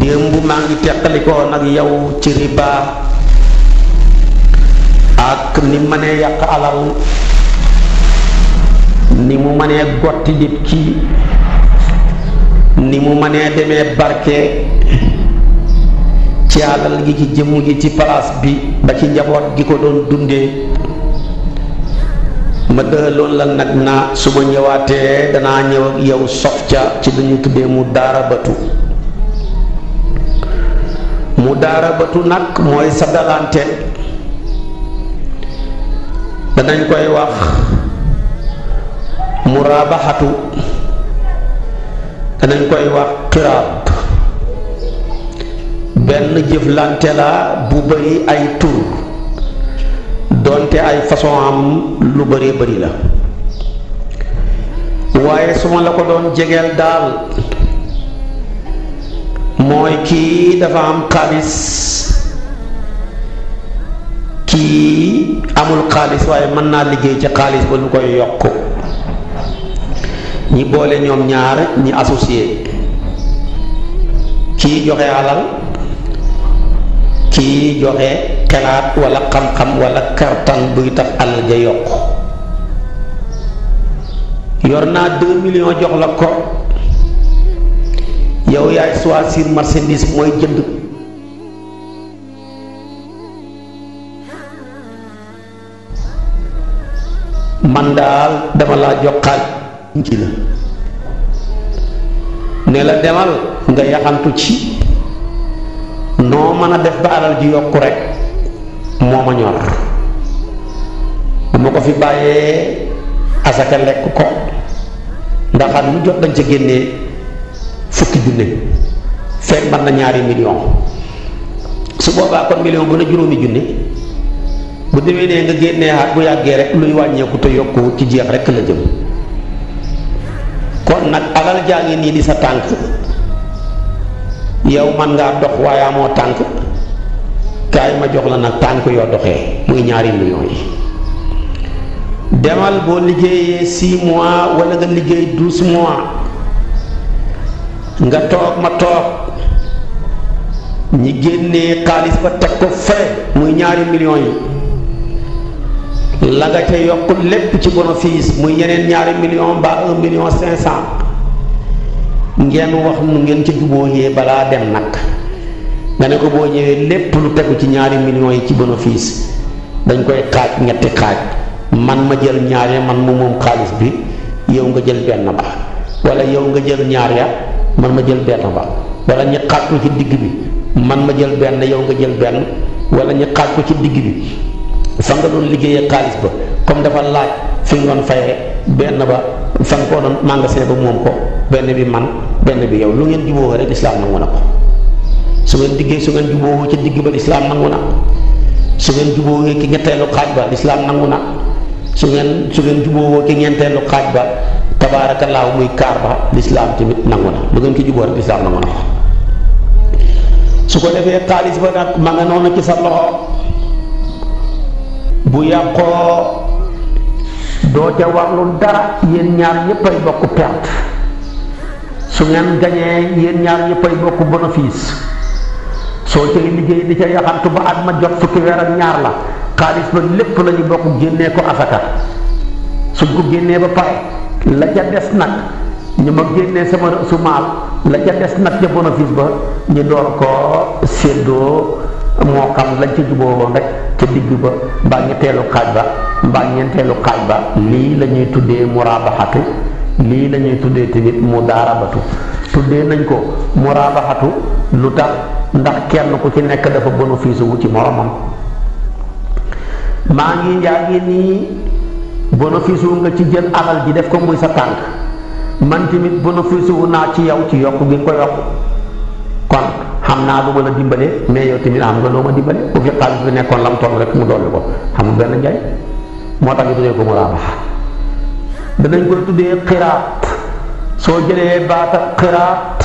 démb maa ngi teqalikoo nag yow ci riba ak ni mënee yàq alal, ni mu mënee gotti nit ki, ni mu mënee demee barke ci alal gi, ci jëmm gi, ci place bi, ba ci njaboot gi ko doon dundee. ma dëloon la nag na su ma ñëwaatee danaa ñëw ak yow sof ca ci dañu tuddee mu daarabatu. mu daarabatu nag mooy sa dalante, danañ koy wax muraabaxatu, danañ koy wax xiraab. benn jëflante la bu bari ay tur, doonte ay façon am lu bëree bëri la, waaye su ma la ko doon jegeel daal mooy kii dafa am xaalis, kii amul xaalis waaye mën naa liggéey ci xaalis ba lu koy yokk. ñi boole ñoom ñaar ñi associé, kii joxe alal, kii joxe xelaat walla xam-xam walla kartan buy tax alal ja yokk. yor naa 2 millions jox la ko, yow yaay choisir marchandise mooy jënd. man daal dama laa jox xaalis ci la ne la demal nga yaxantu ci noo mën a def ba alal ji yokku rek moo ma ñor. bu ma ko fi bàyyee asaka lekk ko, ndax at mu jot dañ ca génnee fukki junne, fekk man na 2 millions. su boobaa kon million bu ne juróomi junne, bu demee nee nga génnee at bu yàggee rek luy wàññeeku te yokku ci jeex rek la jëm. kon nag alal jaa ngi nii di sa tànk, yow man ngaa dox waaye amoo tànk, kaay ma jox la nag tànk yoo doxee muy 2 millions yi. demal boo liggéeyee 6 mois wala nga liggéey 12 mois nga toog ma toog, ñi génnee xaalis ba teg ko frais muy 2 millions yi, la nga ca yokk lépp ci bénéfice muy yeneen 2 millions mbaa 1 million 500, ngeen wax nu ngeen ca jubóoyee balaa dem nag. nga ne ko boo ñëwee lépp lu tegu ci 2 millions yi ci bénéfice dañ koy xaaj ñetti xaaj, man ma jël ñaar ya, man mu moom xaalis bi, yow nga jël benn ba, wala yow nga jël ñaar ya, man ma jël benn ba, wala ñu xaaj ko ci digg bi, man ma jël benn yow nga jël benn, wala ñu xaaj ko ci digg bi fa nga doon liggéeyee xaalis ba, comme dafa laaj fi nga doon fayee benn ba fa nga koo doon magasin ba moom ko, benn bi man benn bi yow, lu ngeen jubóo rek lislaam nangu na ko. su ngeen diggee su ngeen jubóo ca digg ba lislaam nangu na, su ngeen jubóo ki ñetteelu xaaj ba lislaam nangu na, su ngeen jubóo ki ñeenteelu xaaj ba tabaarakallaahu muy kaar ba lislaam tamit nangu na. lu ngeen ko jubóo rek lislaam nangu na ko. su ko defee xaalis ba nag ma nga noonu ci sa loxo, bu yàqoo doo ca warlu dara, yéen ñaar ñëppay bokk perte. su ngeen gañee yéen ñaar ñëppay bokk bénéfice. soo cay liggéey di ca yaxantu ba at ma jot fukki weer ak ñaar la, xaalis ba lépp la ñu bokk génnee ko asaka. suñ ko génnee ba pare la ca des nag ñu ma génnee sama su maal, la ca des nag ca bénéfice ba ñu door ko séddoo, moo xam lañ ca juboo woon rek ca digg ba mbaa ñetteelu xaaj ba mbaa ñeenteelu xaaj ba. lii la ñuy tuddee muraabaxatu, lii la ñuy tuddee tamit mudaarabatu. tuddee nañ ko muraabaxatu lu tax, ndax kenn ku ci nekk dafa bénéfice wu ci moromam. maa ngi yaa ngi nii bénéfice wu nga ci jël alal ji def ko muy sa tànk, man tamit bénéfice wu naa ci yow ci yokk gi nga ko yokk. kon xam naa lu ma la dimbale, mais yow tamit am nga loo ma dimbale. bu fi xaalis bi nekkoon lam toll rek mu dolli ko, xam nga benn njaay. moo tax ñu tuddee ko muraabaxa. danañ koy tuddee xiraat. soo jëlee baatab xiraat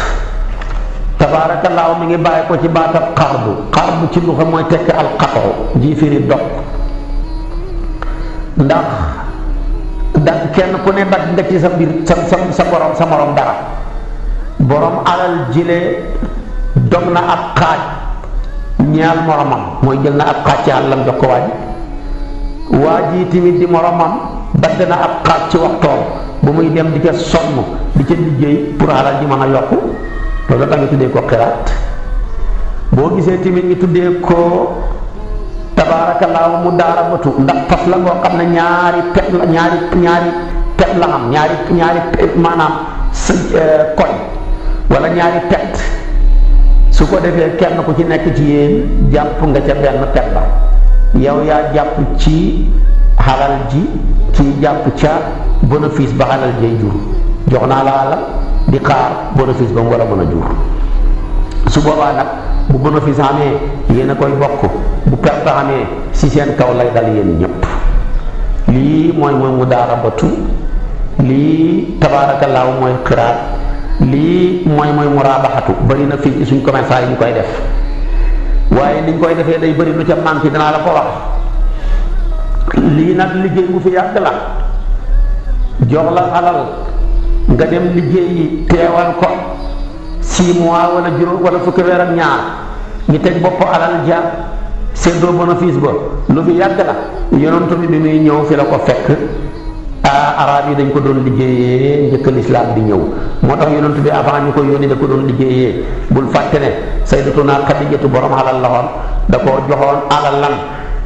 tabaarakallaahu mi ngi bàyyi ko ci baatab xarbu. xarbu ci lu xam mooy tekk alxatoo ji firi dog. ndax kenn ku ne dagg nga ci sa mbir sa morom dara. borom alal jile dog jox na ab xaaj ñaal moromam mooy jël na ab xaaj ci àllam jox ko waa ji tamit di moromam dagg na ab xaaj ci waxtoom bu muy dem di ca sonn di ca liggéey pour alal ji mën a yokku loolu da nga tuddee ko xiraat. boo gisee tamit ñu tuddee ko tabaarakallaahu mu daara batu ndax fas la ngoo xam ne ñaari pet la ñaari pet la am ñaari maanaam sa koñ wala ñaari pet su ko defee kenn ku ci nekk ci yéen jàpp nga ca benn pet ba yow yaa jàpp ci xalal ji kii jàpp ca bénéfice ba xalal jay jur jox naa la alal di xaar bénéfice ba mu war a mën a jur su boobaa nag bu bénéfice amee yéen a koy bokk bu perte amee si seen kaw lay dal yéen ñëpp lii mooy mu daara batu lii tabaarakallaahu mooy xiraat lii mooy muraabaxatu bari na fii suñ commerçant yi ñu koy def waaye niñ koy defee day bari lu ca manqué dinaa la ko wax lii nag liggéey bu fi yàgg la jox la alal nga dem liggéeyi teewal ko 6 mois wala juróom wala fukki weer ak ñaar ñu teg bopp alal ja seddoo bénéfice ba lu fi yàgg la yonent bi muy ñëw fi la ko fekk arab yi dañ ko doon liggéeyee njëkk lislaam di ñëw moo tax yonent bi avant ñu ko yónni da ko doon liggéeyee bul fàtte ne sayyidatuna Xadijatu borom alal la woon da koo joxoon alalam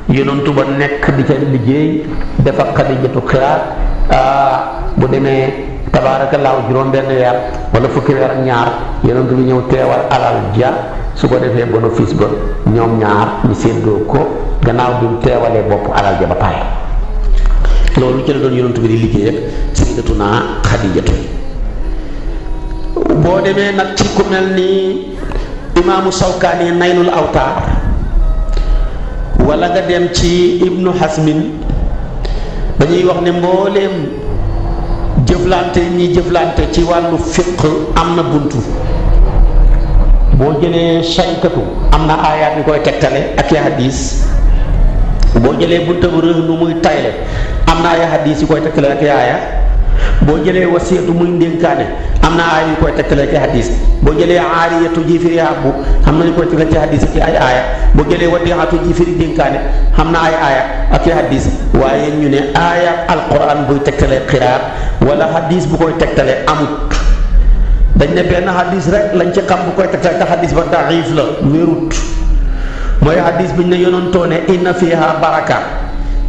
yonent ba nekk di ca liggéey def ak Xadijatu xiraat bu demee tabaarakallaahu juróom benn weer wala fukki weer ak ñaar yonent bi ñëw teewal alal ja su ko defee bénéfice ba ñoom ñaar ñu séddoo ko gannaaw bi mu teewalee bopp alal ja ba pare loolu ci la doon yonent bi di liggéey ak sayyidatuna Xadijatu. boo demee nag ci ku mel ni imaamu Sawkaani Naylul Awtaar wala nga dem ci Ibnu Hasmin dañuy wax ne mbooleem jëflante ñi jëflante ci wàllu fiq am na buntu boo jëlee shaykatu am na aayaat yu koy tegtale ak i hadis boo jëlee bunta bu rëh nu muy tayle am na ay hadis yu koy tegtale ak i aaya boo jëlee wasiyatu muy ndénkaane am na aaya yu koy tegtale ak i hadis boo jëlee aariyatu ji firi àbbu am na ñu koy tegtale ci hadis ak i ay aaya boo jëlee waddiatu ji firi dénkaane xam na ay aaya ak i hadis waaye ñu ne aaya alquran buy tegtale xiraat wala hadis bu koy tegtale amut dañ ne benn hadis rek lañ ci xam bu koy tegtale te hadis ba daif la wérut mooy hadis bi ñu ne yonantoo ne inna fiha baraka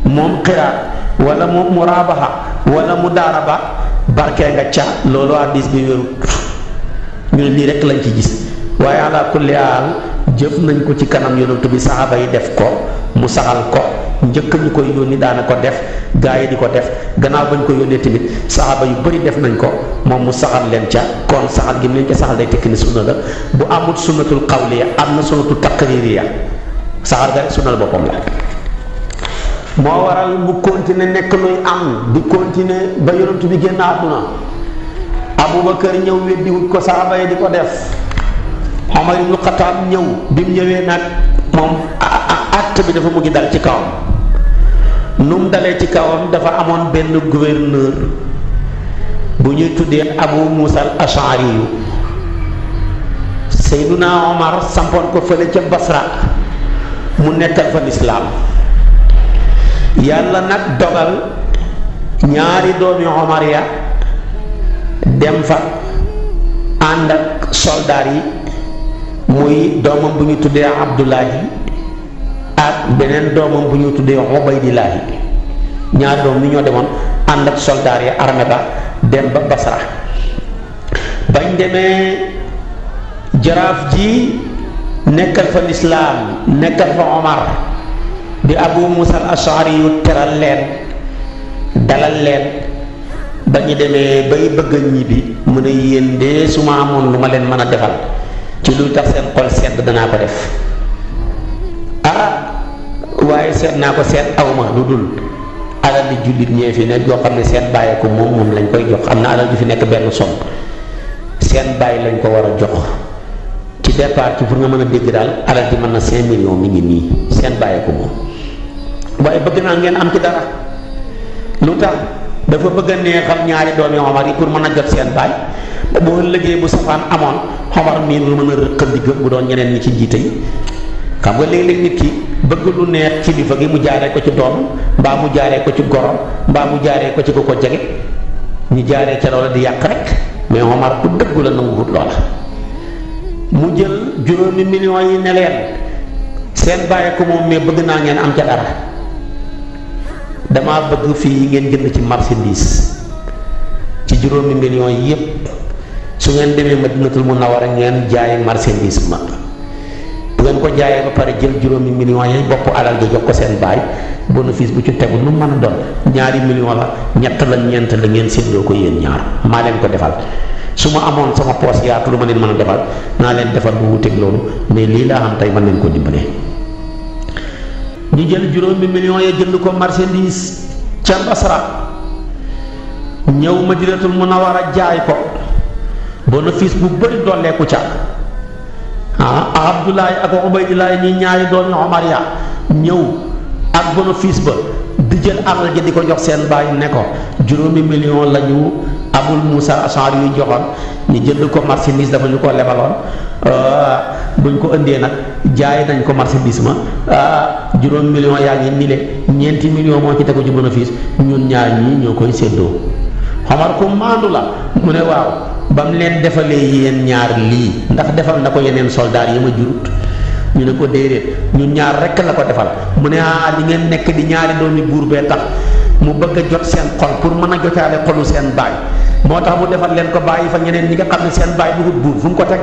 moom xiraat wala mu muraabaxa wala mu daaraba barkee nga ca loolu hadis bi wérut ñu ne lii rek lañ ci gis waaye ala kulli haal jëf nañ ko ci kanam yonantu bi saxaaba yi def ko mu saxal ko njëkk ñu koy yónni daana ko def gaa yi di ko def gannaaw bañ ko yónnee tamit saxaaba yu bari def nañ ko moom mu saxal leen ca kon saxal gi mu leen ca saxal day tekki ni sunna la bu amut sunnatul qawliya am na sunnatul taqririya saxal ga rek sunna la boppam la moo waral mu continuer nekk luy am di continuer ba yonantu bi génn àdduna Abubakar ñëw weddiwut ko saxaaba yi di ko def Omar ibnu Xataab ñëw bi mu ñëwee nag moom acte bi dafa mujj dal ci kawam nu mu dalee ci kawam dafa amoon benn gouverneur bu ñuy tuddee Abu Musa al Ashari yu Seyduna Omar sampoon ko fële ca Basra mu nekkal fa lislaam yàlla nag dogal ñaari doomi Omar ya dem fa ànd ak soldaar yi muy doomam bu ñu tuddee Abdullahi ak beneen doomam bu ñu tuddee Ubaydillaahi ñaar doom ni ñoo demoon ànd ak soldaar yi armée ba dem ba Basra bañ demee jaraaf ji nekkal fa lislaam nekkal fa Omar di Abu Musa al Ashari yu teral leen dalal leen ba ñu demee bay bëgg a ñibbi mu ne yéen de su ma amoon lu ma leen mën a defal ci luy tax seen xol sedd danaa ko def waaye seet naa ko seet awma lu dul alal di jullit ñee fi ne yoo xam ne seen bàyyi ko moom lañ koy jox am na alal ju fi nekk benn som seen bàyyi lañ ko war a jox ci départ ci pour nga mën a dégg daal alal ji mën na 5 millions mi ngi nii seen bàyyi ko moom waaye bëgg naa ngeen am ci dara lu tax dafa bëgg a neexal ñaari doomi Omar yi pour mën a jot seen baay ba boo liggéey bu safaan amoon Omar mii lu mën a rëqal digg bu doon ñeneen ñi ci jiite yi xam nga léeg-léeg nit ki bëgg lu neex kilifa gi mu jaaree ko ci doom mbaa mu jaaree ko ci gorom mbaa mu jaaree ko ci ku ko jege ñu jaaree ca loola di yàq rek mais Omar ku dëggu la nanguwut loola mu jël juróomi millions yi ne leen seen bàyyi ko moom mais bëgg naa ngeen am ca dara dama bëgg fii ngeen jënd ci marchandise ci juróomi millions yi yépp su ngeen demee Madinatul Munawwara ngeen jaay marchandise ma bu ngeen ko jaayee ba pare jël juróomi millions yi bopp alal ji jox ko seen baay bénéfice bu ci tegu nu mën a doon ñaari millions la ñett la ñeent la ngeen séddoo ko yéen ñaar maa leen ko defal su ma amoon sama poos yaatu lu ma leen mën a defal naa leen defal bu wuteeg loolu mais lii laa xam tey mën leen ko dimbalee ñu jël juróomi millions ya jënd ko marchandise ca Basra ñëw Madinatul Munawwara jaay ko bénéfice bu bëri dolleeku ca Abdoulaye ak Ubaydillahi ñi ñaari doomi Omar ya ñëw ak bénéfice ba di jël alal ji di ko jox seen baay ne ko juróomi million la ñu Abul Moussa Ashari yu joxoon ñu jënd ko marchandise dafa ñu ko lebaloon buñ ko indee nag jaay nañ ko marchandise ma juróomi million yaa ngi nii le ñeenti million moo ci tegu ci bénéfice ñun ñaar ñii ñoo koy séddoo Omar ku maandu la mu ne waaw ba mu leen defalee yéen ñaar lii ndax defal na ko yeneen soldaar yi ma jurut ñu ne ko déedéet ñun ñaar rekk la ko defal mu ne li ngeen nekk di ñaari doomi buur bee tax mu bëgg a jot seen xol pour mën a jotaale xolu seen baay moo tax mu defal leen ko bàyyi fa ñeneen ñi nga xam ne seen baay dugut buur fu mu ko teg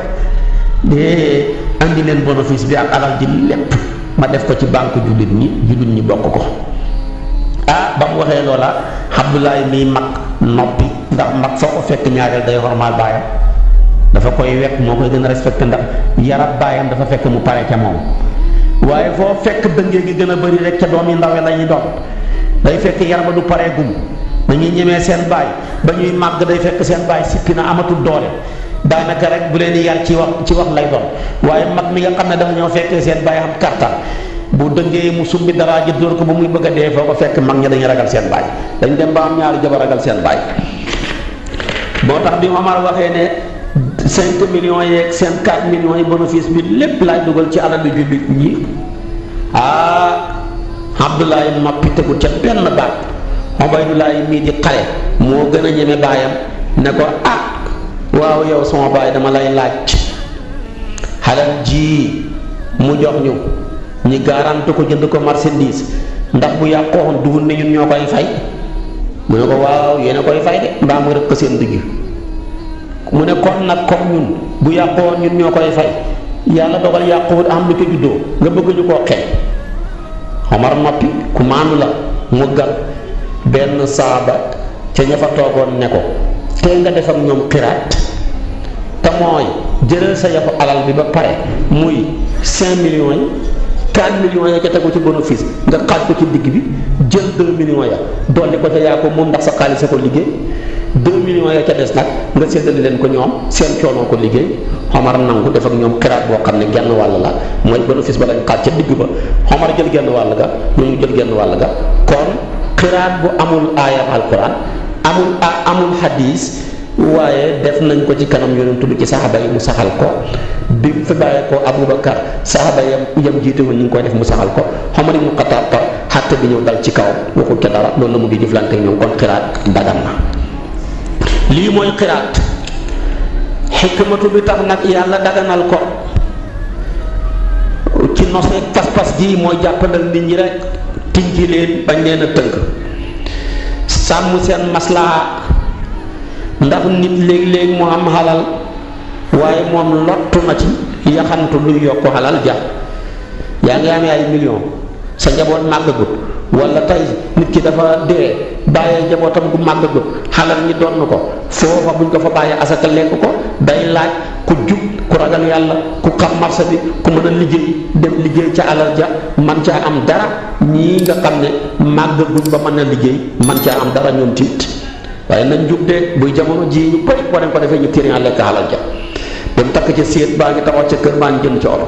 de andi leen bénéfice bi ak alal ji lépp ma def ko ci banque jullit ñi bokk ko ba mu waxee loola Abdoulaye miy mag noppi ndax mag foo ko fekk ñaareel day xormaal baayam dafa koy wekk moo koy gën a respecté ndax yarab baayam dafa fekk mu pare ca moom waaye foo fekk dëngee gi gën a bëri rek ca doom yi ndawe la ñuy doon day fekk yar ba du paree gum dañuy ñemee seen baay ba ñuy màgg day fekk seen baay sikki na amatul doole daanaka rek bu leen yar ci wax lay doon waaye mag mi nga xam ne dafa ñoo fekkee seen baay xam kartan bu dëngee mu sumbi dara ji dóor ko ba muy bëgg a dee foo ko fekk mag ñi dañuy ragal seen baay dañ dem ba am ñaari jabar ragal seen baay moo tax bi Omar waxee ne 5 millions yeeg seen 4 millions yi bénéfice bi lépp laay dugal ci alal jullit ñi Abdoulaye noppi tegu ca benn baat Ubaydullahi mii di xale moo gën a ñeme baayam ne ko waaw yow sama baay dama lay laaj xalal ji mu jox ñu ñi garanti ko jënd ko marchandise ndax bu yàqoon dugul ne ñun ñoo koy fay mu ne ko waaw yéen a koy fay de mbaa mu rëkk ko seen digg mu ne kon nag comme ñun bu yàqoon ñun ñoo koy fay yàlla dogal yàquwut am lu ko juddoo nga bëgg ñu koo xeeñ Omar noppi ku maandu la mu gal benn saaba ca ña fa toogoon ne ko tey nga def ak ñoom xiraat te mooy jëlal sa yafu alal bi ba pare muy 5 millions yi 4 millions ya ca tegu ci bénéfice nga xaaj ko ci digg bi jël 2 millions ya dolli ko ca yaa ko moom ndax sa xaalis a ko liggéey 2 millions ya ca des nag nga séddale leen ko ñoom seen coonoo ko liggéey Omar nangu def ak ñoom xiraat boo xam ne genn wàll la mooy bénéfice ba lañ xaaj ca digg ba Omar jël genn wàll ga ñooñu jël genn wàll ga kon xiraat bu amul aayam alquran amul hadis waaye def nañ ko ci kanam yonent bi ci saxaaba yi mu saxal ko bi fi bàyyee ko Aboubacar saxaaba yam jiite woon ñu ngi koy def mu saxal ko Omar ibn Xattaab xatte bi ñëw dal ci kaw waxul ca dara loolu la mu ngi jëflante ñoom kon xiraat dagan na lii mooy xiraat xikmatu bi tax nag yàlla daganal ko ci nosee pas-pas gi mooy jàppandal nit ñi rek tinki leen bañ leen a tënk sàmm seen maslaa ndax nit léeg-léeg mu am xalal waaye moom lottu na ci yaxantu luy yokk xalal ja yaa ngi amee ay million sa njaboot màggagut wala tey nit ki dafa dee bàyyee njabootam gu màggagut xalal ñi doon ko foofa buñ ko fa bàyyee asaka lekk ko day laaj ku jub ku ragal yàlla ku xam marché bi ku mën a liggéey dem liggéey ca alal ja man caa am dara ñii nga xam ne màggaguñ ba mën a liggéey man caa am dara ñoom tiit waaye nañ jub de buy jamono ji ñu bëri boo dem ko defee ñu tirian lekk xalal ja dem takk ca séet baa ngi taxaw ca kër baa ngi jënd ci oto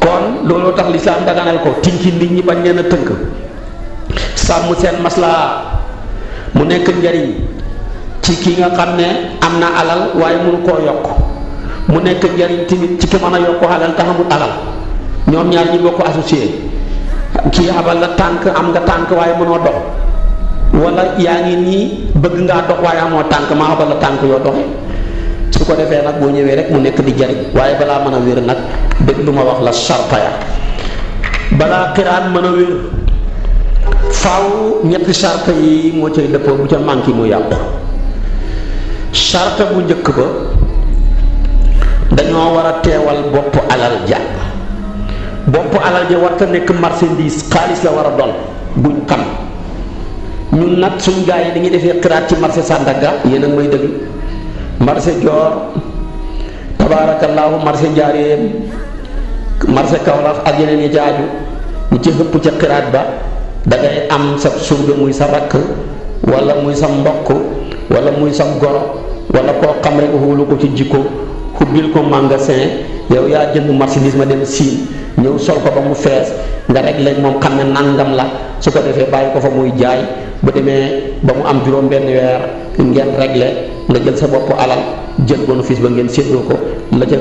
kon looloo tax lislaam daganal ko tinki nit ñi bañ leen a tënk sàmm seen maslaa mu nekk njariñ ci ci ki nga xam ne am na alal waaye mënu koo yokk mu nekk njariñ tamit ci ki mën a yokk alal te amul alal ñoom ñaar ñi bokk associé kii xabal la tànk am nga tànk waaye mënoo dox wala yaa ngi nii bëgg ngaa dox waaye amoo tànk ma xabal la tànk yoo doxe su ko defee nag boo ñëwee rek mu nekk di jariñ waaye balaa mën a wér nag dégg lu ma wax la sarta ya balaa xiraan mën a wér faaw ñetti sarta yi moo cay dëppoo bu ca manqué mu yàqu sarta bu njëkk ba dañoo war a teewal bopp alal ja bopp alal ja warta nekk marchandise xaalis la war a doon buñ xam ñun nag suñ gaa yi dañuy defee xiraat ci marché Sandaga yéen a may dëgg marché Dior tabaarakallaahu marché Njaaréem marché Kaolack ak yeneen yi jaaju ñu ci xëpp ca xiraat ba dangay am sa surga muy sa rakk wala muy sa mbokk wala muy sa goro wala koo xam rek wóolu ko ci jikko xubbil ko magasin yow yaa jënd marchandise ma dem siin ñëw sol ko ba mu fees nga rek léegi moom xam ne nangam la su ko defee bàyyi ko fa muy jaay bu demee ba mu am juróom benn weer ngeen réglé nga jël sa bopp alal jël bénéfice ba ngeen séddoo ko la ca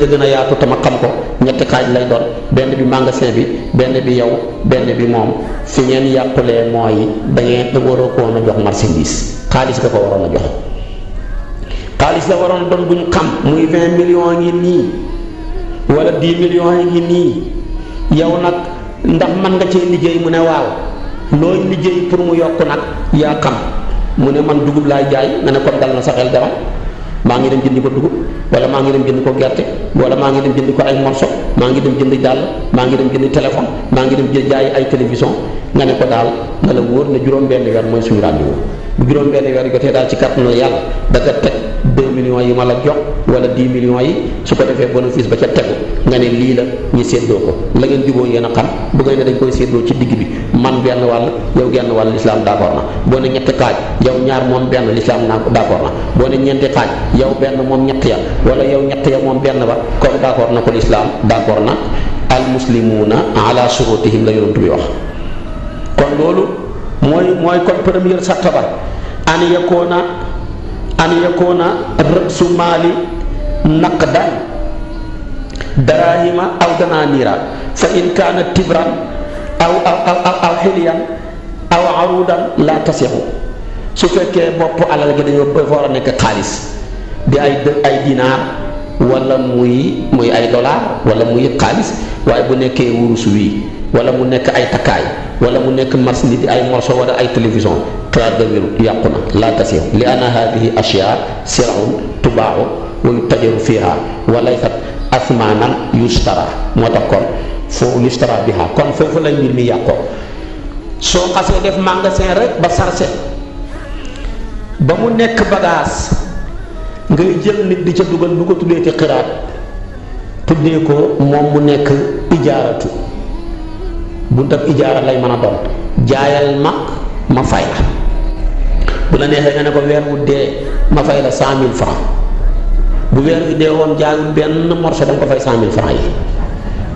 gën a yaatu tama xam ko ñetti xaaj lay doon benn bi magasin bi benn bi yow benn bi moom fi ngeen yàqulee mooy da waroo ko woon a jox marchandise xaalis nga ko waroon a jox xaalis la waroon doon buñ xam muy 20 millions ngi nii wala 10 millions ngi nii yow nag ndax mën nga cee liggéey mu ne waaw looy liggéey pour mu yokk nag yaa xam mu ne man dugub laay jaay nga ne kon dal na sa xel demal maa ngi dem jëndi ko dugub wala maa ngi dem jëndi ko gerte wala maa ngi dem jëndi ko ay morso maa ngi dem jëndi dàll maa ngi dem jëndi téléphone maa ngi dem jaay ay télévision nga ne ko daal na la wóor ne juróom-benn weer mooy suñu rendez-vous bu juróom-benn weer yi jotee daal ci kàttanu yàlla da nga teg 2 millions yi ma la jox wala 10 millions yi su ko defee bénéfice ba ca tegu nga ne lii la ñu séddoo ko la ngeen jubóo yéen a xam bu ngay ne dañ koy séddoo ci digg bi man benn wàll yow genn wàll lislaam d'accord na boo ne ñetti xaaj yow ñaar moom benn lislaam naa d'accord na boo ne ñeenti xaaj yow benn moom ñett ya wala yow ñett ya moom benn ba kon d'accord na ko lislaam d'accord na al muslimuuna ala shurutihim la yonent bi wax kon loolu mooy kon première sarta ba an yakoona rësu maali naqdan darahima aw danaaniira fa in kaana tibran aw xiliyan aw arudan la tasixu su fekkee bopp alal gi dañoo war a nekk xaalis di ay dinaar wala muy ay dollar wala muy xaalis waaye bu nekkee wurus wii wala mu nekk ay takkaay wala mu nekk marchandise di ay morceau wala ay télévision xalaat ga wéru yàqu na la tasir li anna hadihi ashyaa sir'un tubaaxu wa yutajaru fiha wa laysat asmaanan yustara moo tax kon foofu yustara biha kon foofu la mbir mi yàqoo soo xasee def magasin rek ba sarse ba mu nekk bagage ngay jël nit di ca dugal bu ko tuddee ci xiraat tuddee ko moom mu nekk ijaaratu buntab ijaara lay mën a doon jaayal ma fay la bu la neexee nga ne ko weer wu dee ma fay la 100 000 francs bu weer wi dee woon jaayul benn morceau da nga ko fay 100 000 francs yi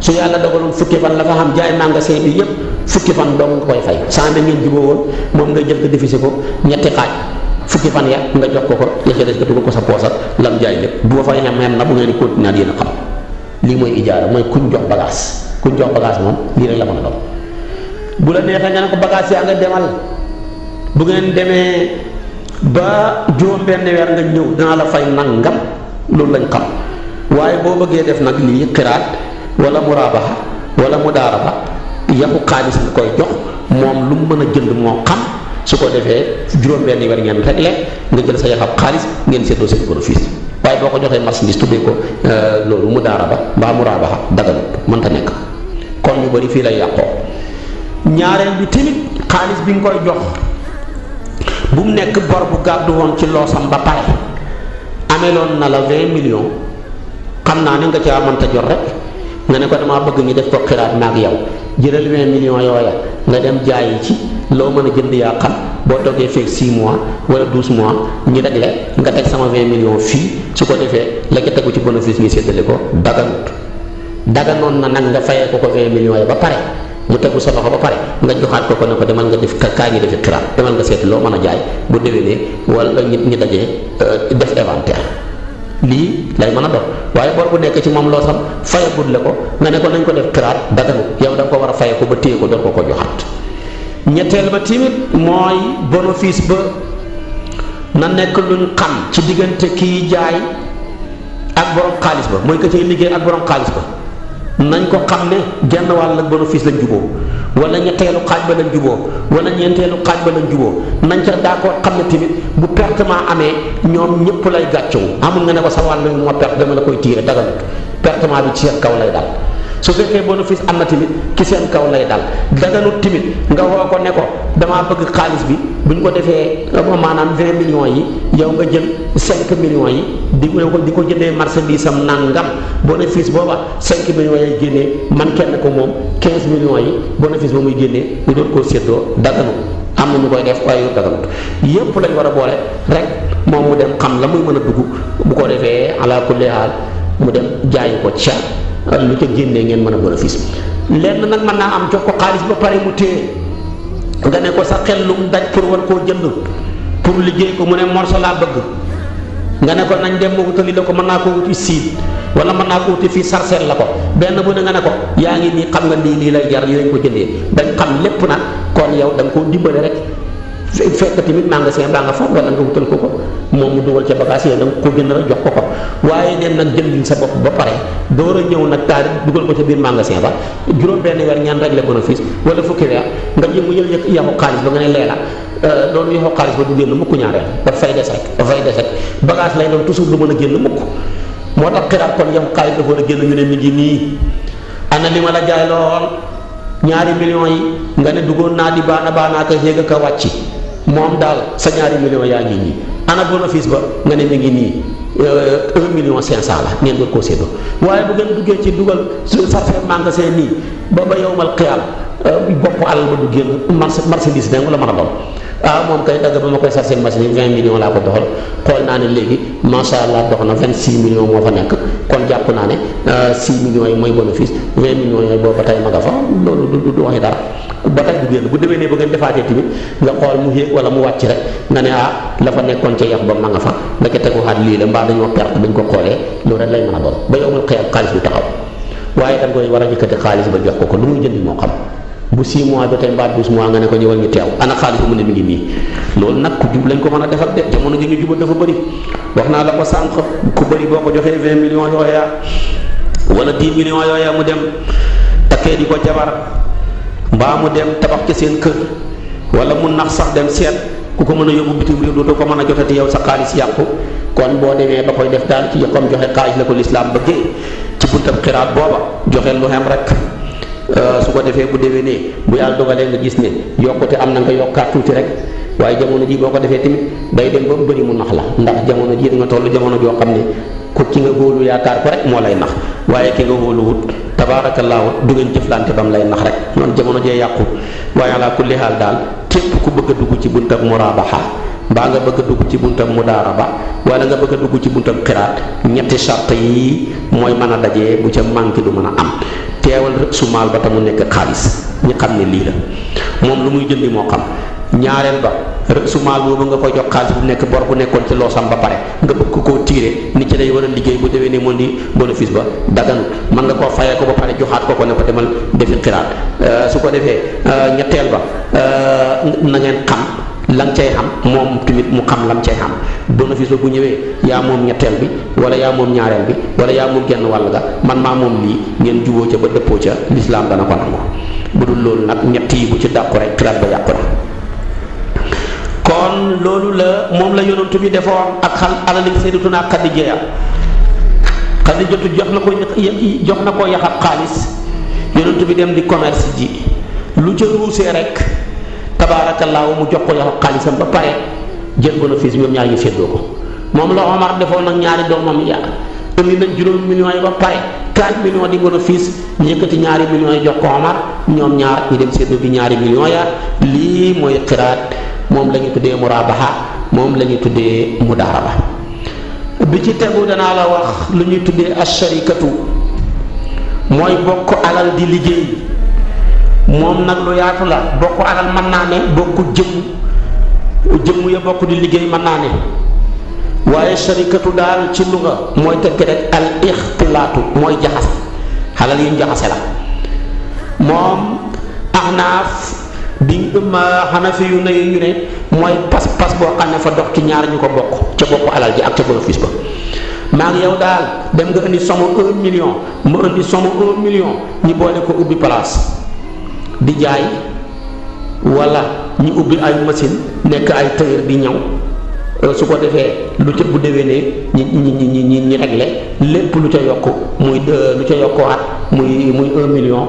su yàlla dogaloon fukki fan la fa xam jaay magasin bi yépp fukki fan dong nga koy fay 100 000 ngeen juboo woon moom ngay jël ko diffusé ko ñetti xaaj fukki fan ya nga jox ko ya ca des nga dugal ko sa poosat lam jaay lépp bu ma fay xem na bu ngeen di continuer yéen a xam lii mooy ijaara mooy kuñ jox bagage moom lii rek la mën a doon bu la neexee nga ne ko bagage yaa nga demal bu ngeen demee ba juróom benn weer nga ñëw dinaa la fay nangam loolu lañ xam waaye boo bëggee def nag lii xiraat wala muraabaxa wala mudaaraba yaxu xaalis nga koy jox moom lu mu mën a jënd moo xam su ko defee juróom benn weer ngeen réglé nga jël sa yaxab xaalis ngeen seddoo seen bénéfice waaye boo ko joxee marchandise tuddee ko loolu mudaaraba mbaa muraabaxa daganut mënta nekk kon ñu bari fii lay yàqoo ñaareel bi tamit xaalis bi nga koy jox bu mu nekk bor bu gàddu woon ci loosam ba pare ameloon na la 20 millions xam naa ne nga ca mënta jot rek nga ne ko damaa bëgg ñu def ko xiraat maag yow jëlal 20 millions yooya nga dem jaayi ci loo mën a jënd yaa xam boo toggee feeg 6 mois wala 12 mois ñu réglé nga teg sama 20 millions fii su ko defee la ca tegu ci bénéfice ñu séddale ko daganoon na nag nga fayee ko 20 millions yi ba pare mu tegu sa loxo ba pare nga joxaat ko ne ko demal nga def kaay ngi defi xiraat demal nga seeti loo mën a jaay bu déwénee wala nit ñi dajee def inventaire lii lay mën a dox waaye bor bu nekk ci moom loo sam fayagul le ko nga ne ko nañ ko def xiraat daganu yow da nga ko war a faye ko ba téye ko door ko joxaat. ñetteel ba timit mooy bénéfice ba na nekk luñ xam ci diggante kii jaay ak borom xaalis ba mooy que cay liggéey ak borom xaalis ba nañ ko xam ne genn wàll ak bénéfice lañ juboo wala ñetteelu xaaj ba lañ juboo wala ñeenteelu xaaj ba lañ juboo nañ ca d'accord xam ne tamit bu pertement amee ñoom ñëpp lay gàccewu amul nga ne ko sa wàll moo perte dama la koy tiire daganut pertement bi ci seen kaw lay dal. su fekkee bénéfice am na tamit ci seen kaw lay dal daganut tamit nga woo ko ne ko damaa bëgg xaalis bi bu ñu ko defee maanaam 20 millions yi yow nga jël 5 millions yi di ko jëndee marchandise am nangam bénéfice booba 5 millions yay génnee man kenn ko moom 15 millions yi bénéfice ba muy génnee ñu doon koo séddoo daganut am na ñu koy def waaye yu daganut yépp lañ war a boole rek moom mu dem xam la muy mën a dugg bu ko defee ala kulli haal mu dem jaayi ko ca lu ca génnee ngeen mën a bénéfice lenn nag mën naa am jox ko xaalis ba pare mu téye nga ne ko sa xel lu mu daj pour war koo jënd pour liggéey ko mu ne morso laa bëgg nga ne ko nañ dem ma wutali la ko mën naa ko wuti siid wala mën naa ko wuti fii sarcelle la ko benn bu ne nga ne ko yaa ngi nii xam nga lii lay jar lii lañ ko jëndee dañ xam lépp nag kon yow da nga koo dimbale rek fekk tamit magasin baa nga fa wala nga wutal ko moom mu dugal ca bagage yi da nga ko gën a jox ko waaye dem nag jëndil sa bopp ba pare door a ñëw nag taal dugal ko ca biir magasin ba juróom benn weer ñaan rek la bénéfice wala fukki weer nga jëm mu jël yaxu xaalis ba nga ne leela loolu yaxu xaalis ba du génn mukk ñaareel dafay des rek bagage lay doon toujours du mën a génn mukk moo tax xiraat kon yaxu xaalis dafa war a génn ñu ne mi ngi nii ana li ma la jaay lool ñaari millions yi nga ne duggoon naa di baana ka yéeg ka wàcc moom daal sa ñaari millions yaa ngi nii ana bénéfice ba nga ne mi ngi nii 1 million 500 la ngeen doon koo séddoo waaye bu ngeen duggee ci dugal sarfe magasin nii ba yowmal xiyaam bopp alal ba du génn marchandise ne wala mën a doon moom kay dagg ba ma koy sarse machine yi 20 millions laa ko doxal xool naa ne léegi macha allah dox na 26 millions moo fa nekk kon jàpp naa ne 6 millions yi mooy bénéfice 20 millions yooyu boobu ba tey ma nga fa loolu du waxi dara ba tey du génn bu demee ne ba ngeen defaatee tamit nga xool mu yéeg wala mu wàcc rek nga ne la fa nekkoon ca yax ba ma nga fa nga ca teguwaat lii la mbaa dañoo perte dañ ko xoolee loolu rek lay mën a doon ba yow mal xëyam xaalis bi taxaw waaye da nga koy war a yëkkati xaalis ba jox ko lu muy jëndi moo xam bu 6 mois ba tey mbaa 12 mois nga ne ko ñëwal ñu teew ana xaalis bu mu ne mi ngi nii loolu nag ku jub lañ ko mën a defal de jamono ji ñu jubal dafa bëri wax naa la ko sànq ku bëri boo ko joxee 20 millions yooya wala 10 millions yooya mu dem takkee di ko jabar mbaa mu dem tabax ci seen kër wala mu nax sax dem seet ku ko mën a yóbbu bitim réew dootoo ko mën a jotati yow sa xaalis yàqu kon boo demee ba koy def daal ci comme joxe xaalis la ko lislaam bëggee ci buntab xiraat booba joxe lu xem rek su ko defee bu déwénee bu yàlla dogalee nga gis ne yokkute am na nga yokkaat tuuti rek waaye jamono ji boo ko defee tamit day dem ba mu bëri mu nax la ndax jamono ji da nga toll jamono joo xam ne ku ki nga góolu yaakaar ko rek moo lay nax waaye ki nga góolu wut tabaarakallaahu du ngeen jëflante ba mu lay nax rek noonu jamono jee yàqu waaye ala kulli haal daal képp ku bëgg a dugg ci buntab muraabaxa mbaa nga bëgg a dugg ci buntab mudaaraba wala nga bëgg a dugg ci buntab xiraat ñetti charte yi mooy mën a dajee bu ca manqué du mën a am teewal rek su maal ba ta mu nekk xaalis ñi xam ne lii la moom lu muy jëndi moo xam ñaareel ba rek su maal boobu nga koy jox xaalis bu nekk bor bu nekkoon ci loosam ba pare nga bëgg koo tiire ni ci lay war a liggéey bu déwee ne moom di bénéfice ba daganut mën nga koo fayee ko ba pare joxaat ko ne ko demal defi xiraat su ko defee ñetteel ba na ngeen xam lan cay xam moom tamit mu xam lam cay xam bénéfice ba bu ñëwee yaa moom ñetteel bi wala yaa moom ñaareel bi wala yaa moom genn wàll ga man maa moom lii ngeen juboo ca ba dëppoo ca lislaam dana ko nangu bu dul loolu nag ñett yi bu ci dàqu rek xiraat ba yàqu na kon loolu la moom la yonent bi defoon ak alali sayyidatuna Xadija Xadijatu jox na ko yaxab xaalis yonent bi dem di commerce ji lu ca ruusee rek tabaarakallaahu mu jox ko yaxab xaalisam ba pare jël bénéfice ñoom ñaar ñu séddoo ko moom la Omar defoon nag ñaari doomam ya indi nañ juróomi millions yi ba pare 4 millions di bénéfice ñu yëkkati ñaari millions yi jox ko Omar ñoom ñaar ñu dem séddoo bi ñaari millions ya lii mooy xiraat moom la ñu tuddee muraabaha moom la ñu tuddee mudaaraba bi ci tegu danaa la wax lu ñuy tuddee asharikatu mooy bokk alal di liggéey moom nag lu yaatu la bokk alal mën naa ne bokk jëmm ya bokk di liggéey mën naa ne waaye sharikatu daal ci luga mooy tekki rek al ixtilaatu mooy jaxase xalal yuñ jaxase la moom axnaaf di xanafi yu ne ñu ne mooy pas-pas boo xam ne fa dox ci ñaar ñu ko bokk ca bokk alal ji ak ca bénéfice ba maa ngi yow daal dem nga indi somme 1 million ma indi somme 1 million ñi boole ko ubbi place di jaay wala ñu ubbi ay machine nekk ay tailleur di ñaw su ko defee lu ca bu déwénee ñi réglé lépp lu ca yokk muy lu ca yokkuwaat muy 1 million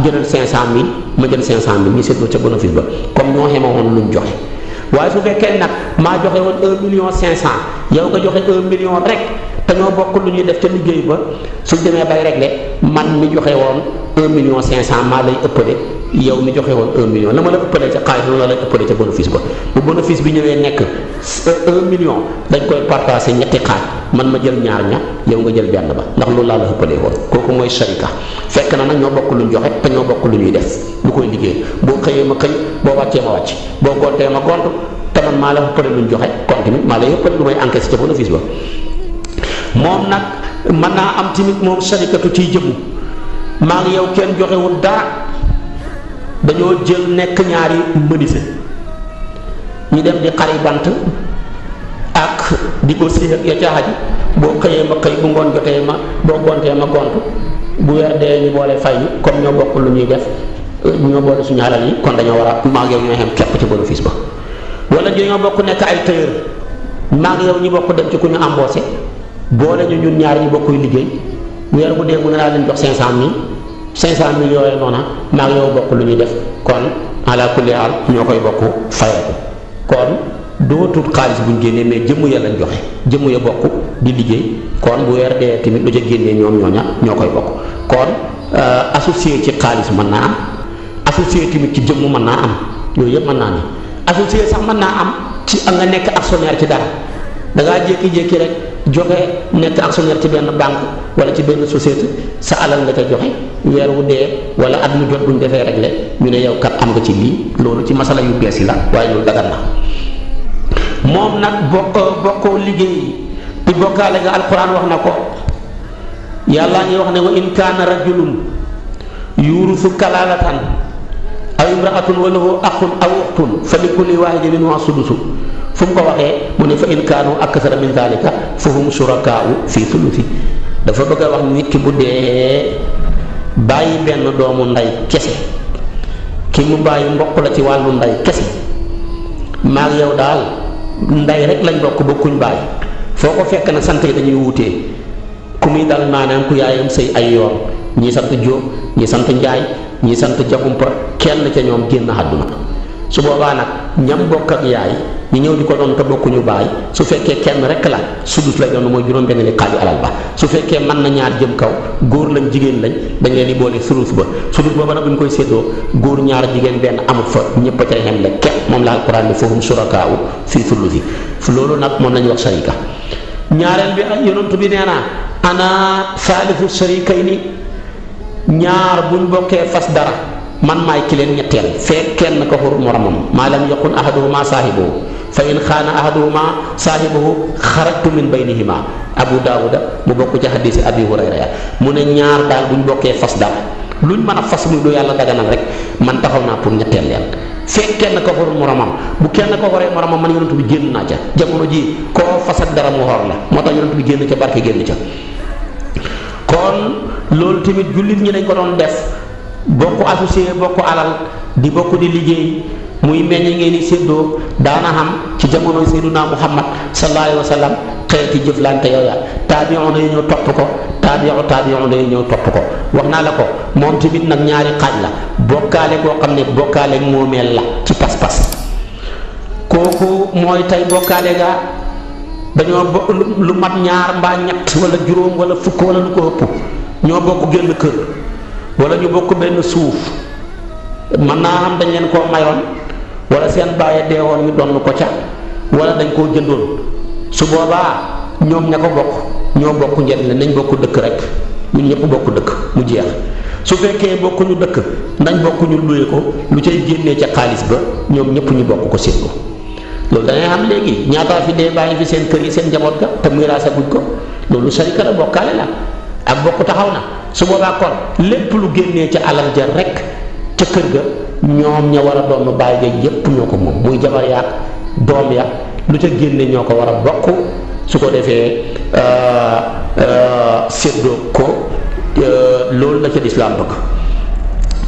jëlal 500000 ma jël 500000 ñu seetloo ca bénéfice ba comme ñoo xema woon luñ joxe waaye su fekkee nag maa joxe woon 1 million 500 yow nga joxe 1 million rek te ñoo bokk lu ñuy def ca liggéey ba suñ demee bay réglé man mi joxe woon 1 million 500 maa lay ëppale yow mi joxe woon 1 million la ma la ëppalee ca xaalis loolu la lay ëppalee ca bénéfice ba bu bénéfice bi ñëwee nekk 1 million dañ koy partagé ñetti xaaj man ma jël ñaar ña yow nga jël benn ba ndax loolu laa la ëppalee woon kooku mooy sharika fekk na nag ñoo bokk lu ñu joxe te ñoo bokk lu ñuy def bu koy liggéey boo xëyee ma xëy boo wàccee ma wàcc boo gontee ma gont te man maa la ëppale lu ñu joxe kon tamit maa lay ëppale lu may encaissé ca bénéfice ba moom nag mën naa am tamit moom sharikatu ciy jëmm maa ngi yow kenn joxewul dara dañoo jël nekk ñaari menuisier ñu dem di xari bant ak di ko si ak ya ca xaj boo xëyee ma xëy bu ngoon jotee ma boo gontee ma gont bu weer dee ñu boole fay ñu comme ñoo bokk lu ñuy def ñoo boole suñu alal yi kon dañoo war a maa ngi yow ñooy xem képp ci bénéfice ba wala ñoo bokk nekk ay tailleur maa ngi yow ñu bokk dem ci ku ñu embauché boole ñu ñun ñaar ñu bokkuy liggéey weer bu dee mu ne laa leen jox 500000 500000 yooyu noona maa ngi yow bokk lu ñuy def kon ala kulli haal ñoo koy bokk fayeeku kon dootul xaalis buñ génnee mais jëmm ya lañ joxe jëmm ya bokk di liggéey kon bu weer dee tamit lu ca génnee ñoom ñooña ñoo koy bokk kon associé ci xaalis mën naa am associé tamit ci jëmm mën naa am yooyu yëpp mën naa ne associé sax mën naa am ci nga nekk actionnaire ci dara da ngaa jékki-jékki rek joxe nekk actionnaire ci benn banque wala ci benn société sa alal nga ca joxe weer wu dee wala at mu jot buñ defee réglé ñu ne yow kat am nga ci lii loolu ci masala yu bees yi la waaye loolu dagan na moom nag bokkoo liggéey di bokkaale nga alquran wax na ko yàlla ngi wax ne wa in kaana rajulun yurusu kalaalatan aw imraatun wa lahu axun aw uxtun fa li kulli waahidin minhumaa sudusu fu mu ko waxee mu ne fa in kaanu aksara min dalika fa hum shurakaau fi thuluthi dafa bëgg a wax nit ki bu dee bàyyi benn doomu ndey kese ki mu bàyyi mbokk la ci wàllu ndey kese maag yow daal ndey rek lañ bokk bokkuñ bàyyi foo ko fekk na sant yi dañuy wutee ku muy dal maanaam ku yaayam sëy ay yoon ñii sant Jóob ñii sant Njaay ñii sant Jaxumpa kenn ca ñoom génn àdduna su boobaa nag ñam bokk ak yaay ñu ñëw di ko doon te bokkuñu baay su fekkee kenn rek la sudus lay doon mooy juróom-benn li xaaju alal ba su fekkee mën na ñaar jëm kaw góor lañ jigéen lañ dañ leen di boole sudus ba sudus booba nag bu ñu koy séddoo góor ñaar jigéen benn amut fa ñëpp a cay xem le képp moom la alquran ni fahum shurakaa'u fii sulusi loolu nag moom la ñuy wax sharika ñaareel bi ak yonent bi nee naa ana saalisu sharikayni ñaar buñ bokkee fas dara man maay ki leen ñetteel fekk kenn ko xur moromam maa lam yakun ahaduhuma saahibuhu fa in xaana ahaduhuma saahibuhu xarajtu min baynihima abu daawuda mu bokk ci hadisi abi hurayra ya mu ne ñaar daal buñ bokkee fas dara luñ mën a fas muy lu yàlla daganal rek man taxaw naa pour ñetteel leen fekk kenn ko xur moromam bu kenn ko xoree moromam man yonent bi génn naa ca jamono ji koo fas ak dara mu xor la moo tax yonent bi génn ca barke génn ca kon loolu tamit jullit ñi dañ ko doon def bokk associé bokk alal di bokk di liggéey muy meññ ngeen di séddoo daana xam ci jamono Seydina Muhammad sallallahu alayhi wa sallam xeeti jëflante yooya taabiyoon day ñëw topp ko taabiyoon day ñëw topp ko wax naa la ko moom tamit nag ñaari xaaj la bokkaale koo xam ne bokkaale moomeel la ci pas-pas kooku mooy tey bokkaale ga dañoo bokk lu mat ñaar mbaa ñett wala juróom wala fukk wala lu ko ëpp ñoo bokk génn kër wala ñu bokk benn suuf mën naa xam dañ leen koo mayoon wala seen bàyyi deewoon ñu donn ko ca wala dañ koo jëndoon su boobaa ñoom ña ko bokk ñoo bokk njëriñ la nañ bokk dëkk rek ñun ñëpp bokk dëkk mu jeex su fekkee bokkuñu dëkk nañ bokkuñu luye ko lu cay génnee ca xaalis ba ñoom ñëpp ñu bokk ko séddoo loolu da ngay xam léegi ñaataa fi dee bàyyi fi seen kër yi seen njaboot ga te muy raasa guñ ko loolu sarika la bokkaale la ak bokk taxaw na su boobaa kon lépp lu génnee ca alal ja rek ca kër ga ñoom ña war a doon bàyyi ga yépp ñoo ko moom muy jabar yaak doom ya lu ca génne ñoo ko war a bokk su ko defee séddoo ko loolu la ca lislaam bëgg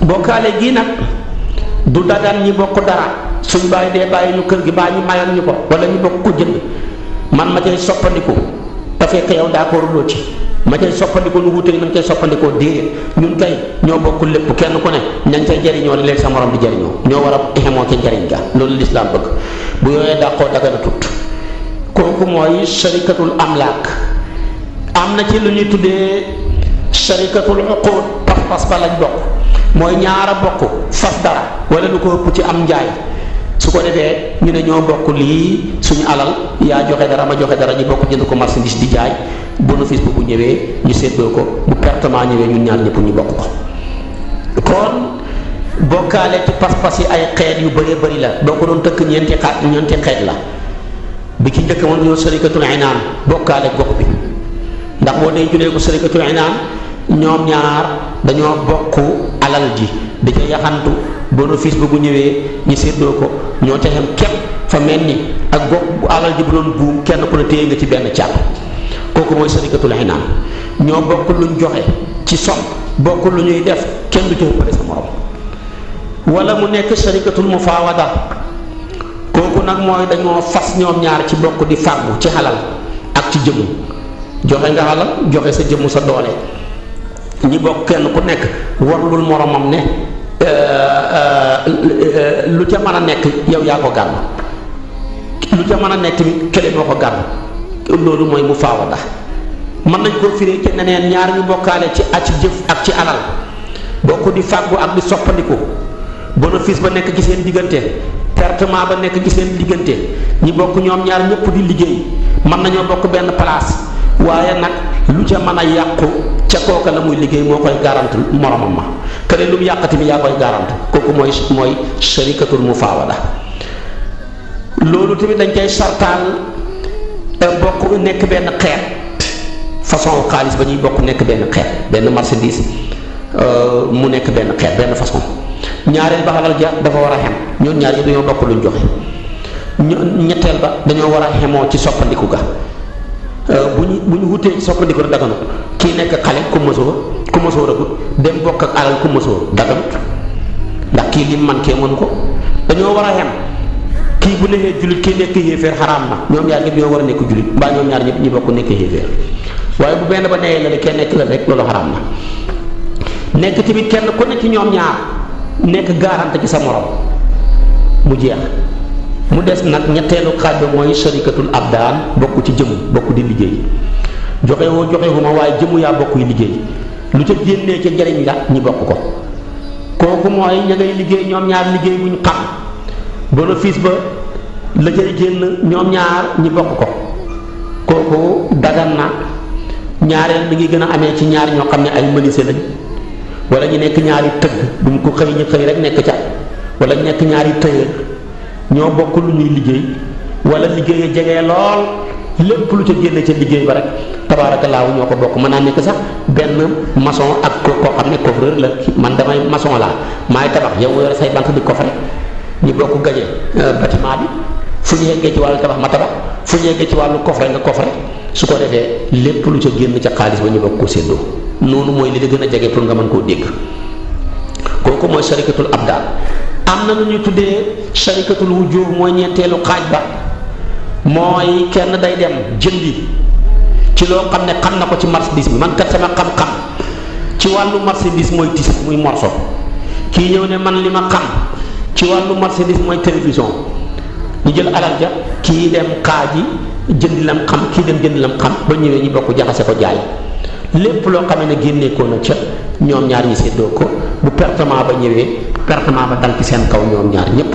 bokkaale gii nag du dagan ñi bokk dara suñ bàyyi dee bàyyi ñu kër gi baa ñu mayoon ñu ko wala ñu bokk ko jënd man ma cay soppandiku te fekk yow d'accord loo ci ma cay soppandiku nu wuute ni man cay soppandikoo déedéet ñun kay ñoo bokk lépp kenn ku ne ña ngi cay jariñoo li leen sa morom di jariñoo ñoo war a xemoo ca njariñ ga loolu lislaam bëgg bu yooyee dàqoo dagana tut kooku mooy sharikatul amlaak am na ci lu ñuy tuddee sharikatul uqud pas-pas ba lañ bokk mooy ñaara bokk fas dara wala lu ko ëpp ci am njaay su ko defee ñu ne ñoo bokk lii suñu alal yaa joxe dara ma joxe dara ñu bokk jënd ko marchandise di jaay bénéfice bu ñëwee ñu séddoo ko bu pertement ñëwee ñun ñaar ñëpp ñu bokk ko kon bokkaale ci pas-pas yi ay xeet yu bëree bëri la boo ko doon tëkk ñeenti xeet la bi ki njëkk moom ñoo sarikatul inaan bokkaale gox bi ndax boo dee julee ko sarikatul inaan ñoom ñaar dañoo bokk alal ji da ca yaxantu bénéfice bu ñëwee ñu séddoo ko ñoo ca xem képp fa mel ni ak gox bu alal ji bu doon buum kenn ku ne téye nga ci benn càpp kooku mooy sarikatul inaan ñoo bokk luñ joxe ci som bokk lu ñuy def kenn du ca ëppale sa morom wala mu nekk sarikatul mufaawada kooku nag mooy dañoo fas ñoom ñaar ci bokk di fàggu ci xalal ak ci jëmm joxe nga xalal joxe sa jëmm sa doole ñi bokk kenn ku nekk warlul moromam ne lu ca mën a nekk yow yaa ko gàll lu ca mën a nekk tamit kële moo ko gàll loolu mooy mufaawada mën nañ koo firee ci neneen ñaar ñu bokkaale ci jëf ak ci alal bokk di fàggu ak di soppandiku bénéfice ba nekk ci seen diggante pertement ba nekk ci seen diggante ñi bokk ñoom ñaar ñëpp di liggéey mën nañoo bokk benn place waaye nag lu ca mën a yàqu ca kooka la muy liggéey moo koy garante moromam ma kële lu mu yàqati mi yaa koy garante kooku mooy sharikatul mufaawada loolu tamit dañ koy sartaal bokk nekk benn xeet façon xaalis ba ñuy bokk nekk benn xeet benn marchandise mu nekk benn xeet benn façon ñaareel ba xalal ja dafa war a xem ñoom ñaar yi dañoo bokk luñ joxe ñetteel ba dañoo war a xemoo ci soppandiku ga bu ñu wutee ci soppandiku rek daganut kii nekk xale ku mësoo agut dem bokk ak alal ku mësoo daganut ndax kii lim man kee mënu ko dañoo war a xem kii bu nekkee jullit kii nekk yéeféer xaraam na ñoom ñaar ñëpp ñoo war a nekk jullit mbaa ñoom ñaar ñëpp ñu bokk nekk yéeféer waaye bu benn ba newee la kenn nekk la rek loolu xaraam na nekk tamit kenn ku nekk ci ñoom ñaar nekk garante ci sa morom mu jeex mu des nag ñetteelu xaaj ba mooy sharikatul abdaan bokk ci jëmm bokk di liggéey joxe wu ma waaye jëmm yaa bokk yi liggéey lu ca génnee ca njariñ la ñi bokk ko kooku mooy ña ngay liggéey ñoom ñaar liggéey buñ xam bénéfice ba la cay génn ñoom ñaar ñi bokk ko kooku dagan na ñaareel mi ngi gën a amee ci ñaar ñoo xam ne ay menuisier lañ wala ñu nekk ñaari tëgg duñ ko xëy ñu xëy rek nekk ca wala ñu nekk ñaari tailleur ñoo bokk lu ñuy liggéey wala liggéey a jege lool lépp lu ca génne ca liggéey ba rek tabaarakallaahu ñoo ko bokk mën naa nekk sax benn maçon ak koo xam ne coffreur la man damay maçon laa maay tabax yow nga yore say bant di coffre ñu bokk gaje bâtiment bi fu ñu yeggee ci wàllu tabax ma tabax fu ñu yeggee ci wàllu coffre nga coffre su ko defee lépp lu ca génn ca xaalis ba ñu bokk ko séddoo noonu mooy li la gën a jege pour nga mën koo dégg kooku mooy sharikatul abdaan am na lu ñu tuddee sharikatul wujuh mooy ñeenteelu xaaj ba mooy kenn day dem jëndi ci loo xam ne xam na ko ci marchandise bi man kat sama xam-xam ci wàllu marchandise mooy tis muy morso kii ñëw ne man li ma xam ci wàllu marchandise mooy télévision ñu jël alal ja kii dem xaaji jëndi lam xam kii dem jëndi lam xam ba ñëwee ñu bokk jaxase ko jaay lépp loo xamee ne génneekoo na ca ñoom ñaar ñi séddoo ko bu pertement ba ñëwee pertement ba dal ci seen kaw ñoom ñaar ñëpp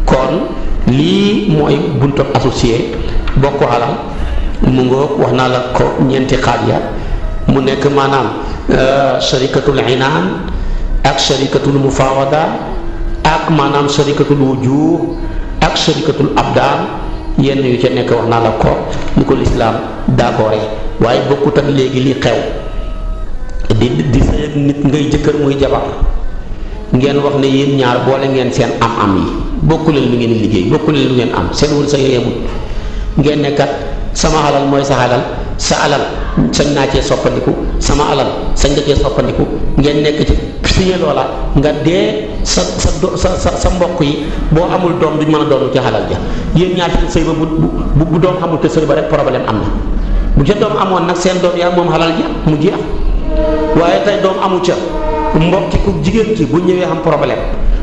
kon lii mooy buntu associé bokk alal mu ngoog wax naa la ko ñeenti xaaj ya mu nekk maanaam sharikatul inaan ak sharikatul mufawada ak maanaam sharikatul wujuh ak sharikatul abdaan yenn yu ca nekk wax naa la ko ni ko lislaam d'accord waaye bokkut ak léegi li xew di sëy ak nit ngay jëkkër muy jabar ngeen wax ne yéen ñaar boole ngeen seen am-am yi bokku leen lu ngeen liggéey bokku leen lu ngeen am seen wul sa yemut ngeen ne kat sama alal mooy sa alal sa alal sañ naa cee soppandiku sama alal sañ nga cee soppandiku ngeen nekk ci signé loola nga dee sa mbokk yi boo amul doom duñ mën a doonu ci alal ja yéen ñaar seen sëy ba bu doom amul te sëy ba rek problème am na bu ca doom amoon nag seen doom yaa moom alal ja mu jeex waaye tey doom amu ca mbokki ku jigéen ki bu ñëwee am problème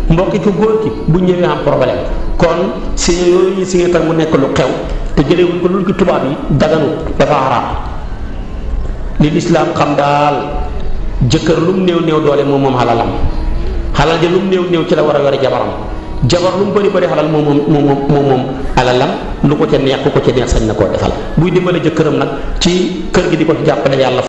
mbokki ku góor ki bu ñëwee am problème kon si yooyu ñu signé tam mu nekk lu xew te jëlewuñ ko lu ki tubaab yi daganut dafa xaraam li lislaam xam daal jëkkër lu mu néew doole moom xalalam xalal ja lu mu néew ci la war a yore jabaram jabar lu mu bëri xalal moom alalam lu ko ca neex ku ko ca neex sañ na koo defal buy dimbale jëkkëram nag ci kër gi di ko ci jàppale yàlla